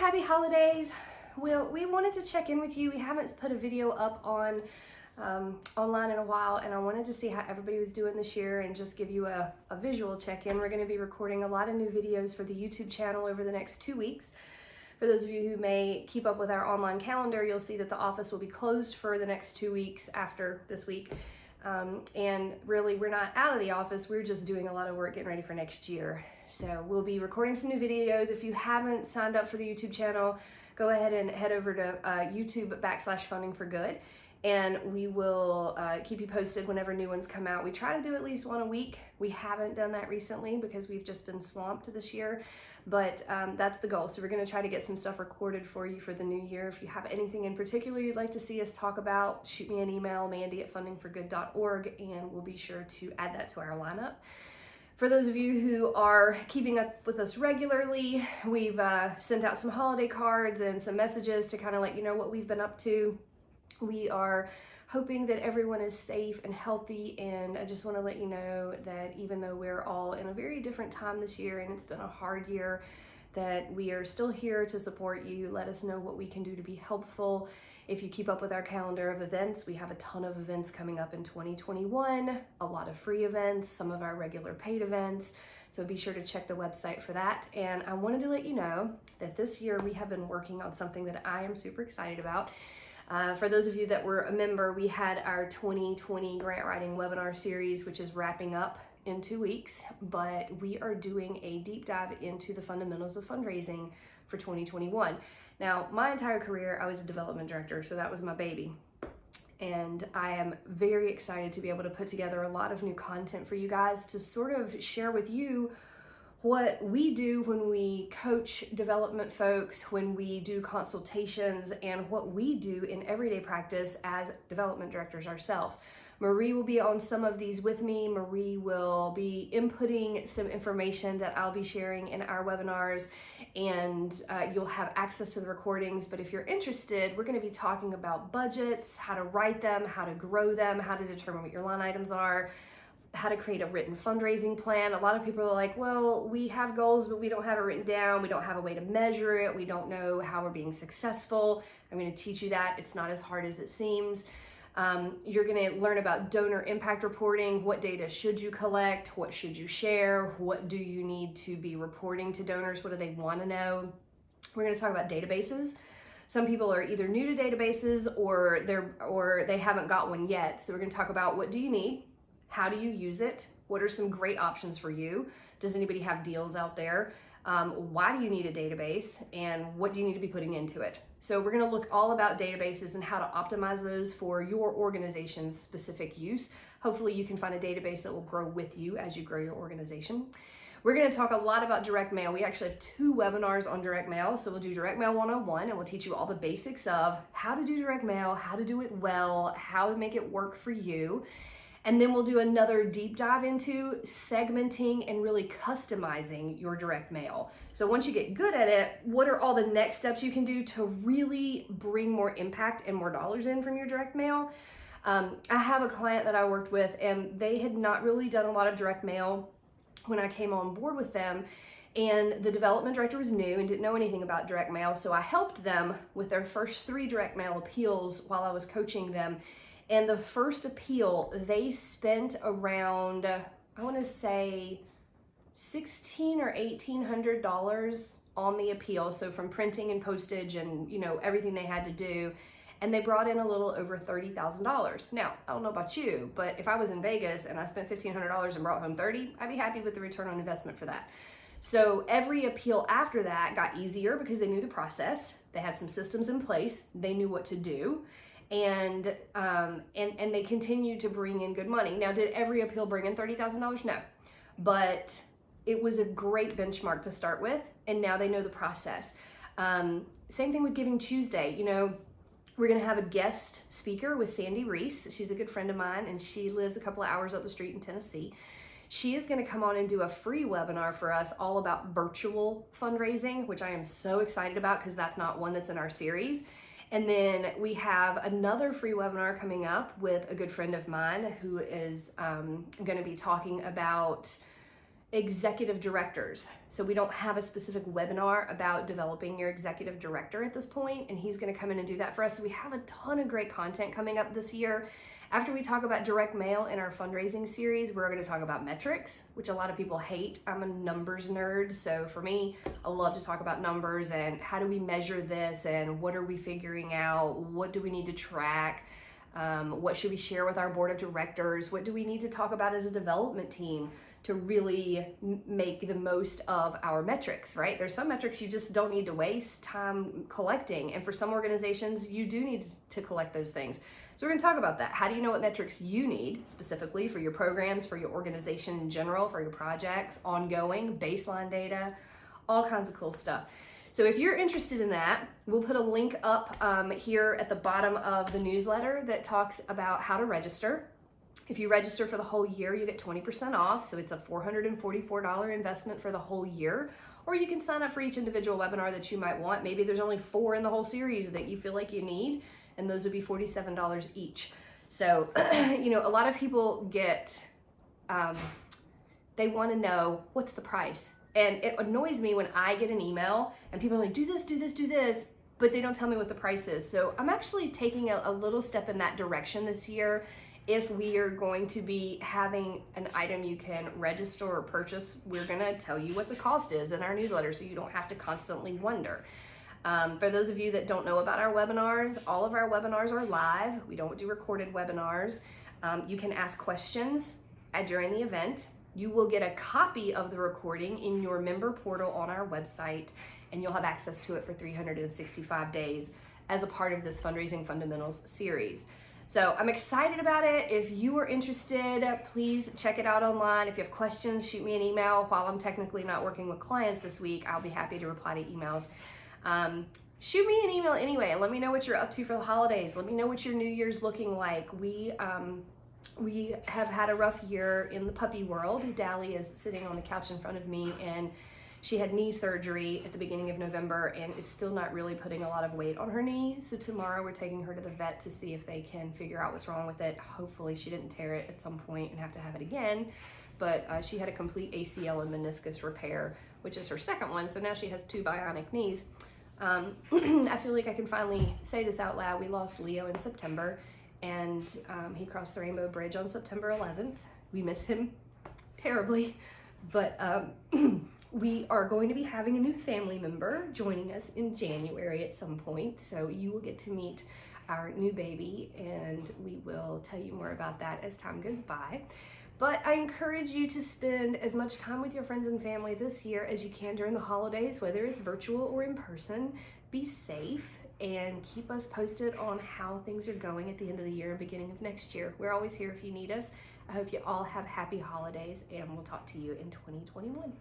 happy holidays. We wanted to check in with you. We haven't put a video up on online in a while, and I wanted to see how everybody was doing this year and just give you a visual check-in. We're going to be recording a lot of new videos for the YouTube channel over the next 2 weeks. For those of you who may keep up with our online calendar, you'll see that the office will be closed for the next 2 weeks after this week. And really, we're not out of the office, we're just doing a lot of work getting ready for next year. So we'll be recording some new videos. If you haven't signed up for the YouTube channel, go ahead and head over to YouTube.com/Funding for Good, and we will keep you posted whenever new ones come out. We try to do at least one a week. We haven't done that recently because we've just been swamped this year, but that's the goal. So we're going to try to get some stuff recorded for you for the new year. If you have anything in particular you'd like to see us talk about, shoot me an email, mandy@fundingforgood.org, and we'll be sure to add that to our lineup. For those of you who are keeping up with us regularly, we've sent out some holiday cards and some messages to kind of let you know what we've been up to. We are hoping that everyone is safe and healthy, and I just want to let you know that even though we're all in a very different time this year and it's been a hard year, that we are still here to support you. Let us know what we can do to be helpful. If you keep up with our calendar of events, we have a ton of events coming up in 2021, a lot of free events, some of our regular paid events. So be sure to check the website for that. And I wanted to let you know that this year we have been working on something that I am super excited about. For those of you that were a member, we had our 2020 grant writing webinar series, which is wrapping up in 2 weeks, but we are doing a deep dive into the fundamentals of fundraising for 2021. Now, my entire career, I was a development director, so that was my baby. And I am very excited to be able to put together a lot of new content for you guys to sort of share with you what we do when we coach development folks, when we do consultations, and what we do in everyday practice as development directors ourselves. Marie will be on some of these with me. Marie will be inputting some information that I'll be sharing in our webinars, and you'll have access to the recordings. But if you're interested, we're going to be talking about budgets, how to write them, how to grow them, how to determine what your line items are, how to create a written fundraising plan. A lot of people are like, well, we have goals, but we don't have it written down. We don't have a way to measure it. We don't know how we're being successful. I'm going to teach you that. It's not as hard as it seems. You're going to learn about donor impact reporting. What data should you collect? What should you share? What do you need to be reporting to donors? What do they want to know? We're going to talk about databases. Some people are either new to databases or they haven't got one yet. So we're going to talk about what do you need? How do you use it? What are some great options for you? Does anybody have deals out there? Why do you need a database? And what do you need to be putting into it? So we're going to look all about databases and how to optimize those for your organization's specific use. Hopefully you can find a database that will grow with you as you grow your organization. We're going to talk a lot about direct mail. We actually have 2 webinars on direct mail. So we'll do Direct Mail 101, and we'll teach you all the basics of how to do direct mail, how to do it well, how to make it work for you. And then we'll do another deep dive into segmenting and really customizing your direct mail. So once you get good at it, what are all the next steps you can do to really bring more impact and more dollars in from your direct mail? I have a client that I worked with, and they had not really done a lot of direct mail when I came on board with them. And the development director was new and didn't know anything about direct mail. So I helped them with their first 3 direct mail appeals while I was coaching them. And the first appeal, they spent around, I want to say $1,600 or $1,800 on the appeal. So from printing and postage and, everything they had to do. And they brought in a little over $30,000. Now, I don't know about you, but if I was in Vegas and I spent $1,500 and brought home 30, I'd be happy with the return on investment for that. So every appeal after that got easier because they knew the process. They had some systems in place. They knew what to do. And they continued to bring in good money. Now, did every appeal bring in $30,000? No, but it was a great benchmark to start with, and now they know the process. Same thing with Giving Tuesday. We're gonna have a guest speaker with Sandy Reese. She's a good friend of mine, and she lives a couple of hours up the street in Tennessee. She is gonna come on and do a free webinar for us all about virtual fundraising, which I am so excited about because that's not one that's in our series. And then we have another free webinar coming up with a good friend of mine who is going to be talking about executive directors. So we don't have a specific webinar about developing your executive director at this point, and he's going to come in and do that for us. So we have a ton of great content coming up this year. After we talk about direct mail in our fundraising series, we're going to talk about metrics, which a lot of people hate. I'm a numbers nerd, so for me, I love to talk about numbers and how do we measure this and what are we figuring out, what do we need to track, what should we share with our board of directors, what do we need to talk about as a development team to really make the most of our metrics, right? There's some metrics you just don't need to waste time collecting, and for some organizations, you do need to collect those things. So we're gonna talk about that. How do you know what metrics you need specifically for your programs, for your organization in general, for your projects, ongoing, baseline data, all kinds of cool stuff. So if you're interested in that, we'll put a link up here at the bottom of the newsletter that talks about how to register. If you register for the whole year, you get 20% off. So it's a $444 investment for the whole year. Or you can sign up for each individual webinar that you might want. Maybe there's only 4 in the whole series that you feel like you need, and those would be $47 each. So, you know, a lot of people get, they want to know what's the price. And it annoys me when I get an email and people are like, do this, do this, do this, but they don't tell me what the price is. So I'm actually taking a little step in that direction this year. If we are going to be having an item you can register or purchase, we're gonna tell you what the cost is in our newsletter so you don't have to constantly wonder. For those of you that don't know about our webinars, all of our webinars are live. We don't do recorded webinars. You can ask questions during the event. You will get a copy of the recording in your member portal on our website, and you'll have access to it for 365 days as a part of this Fundraising Fundamentals series. So I'm excited about it. If you are interested, please check it out online. If you have questions, shoot me an email. While I'm technically not working with clients this week, I'll be happy to reply to emails. Shoot me an email anyway and let me know what you're up to for the holidays. Let me know what your New Year's looking like. We have had a rough year in the puppy world. Dally is sitting on the couch in front of me, and she had knee surgery at the beginning of November and is still not really putting a lot of weight on her knee. So tomorrow we're taking her to the vet to see if they can figure out what's wrong with it. Hopefully she didn't tear it at some point and have to have it again. But she had a complete ACL and meniscus repair, which is her second one. So now she has 2 bionic knees. I feel like I can finally say this out loud. We lost Leo in September, and he crossed the Rainbow Bridge on September 11th. We miss him terribly, but we are going to be having a new family member joining us in January at some point. So you will get to meet our new baby, and we will tell you more about that as time goes by. But I encourage you to spend as much time with your friends and family this year as you can during the holidays, whether it's virtual or in person. Be safe and keep us posted on how things are going at the end of the year and beginning of next year. We're always here if you need us. I hope you all have happy holidays, and we'll talk to you in 2021.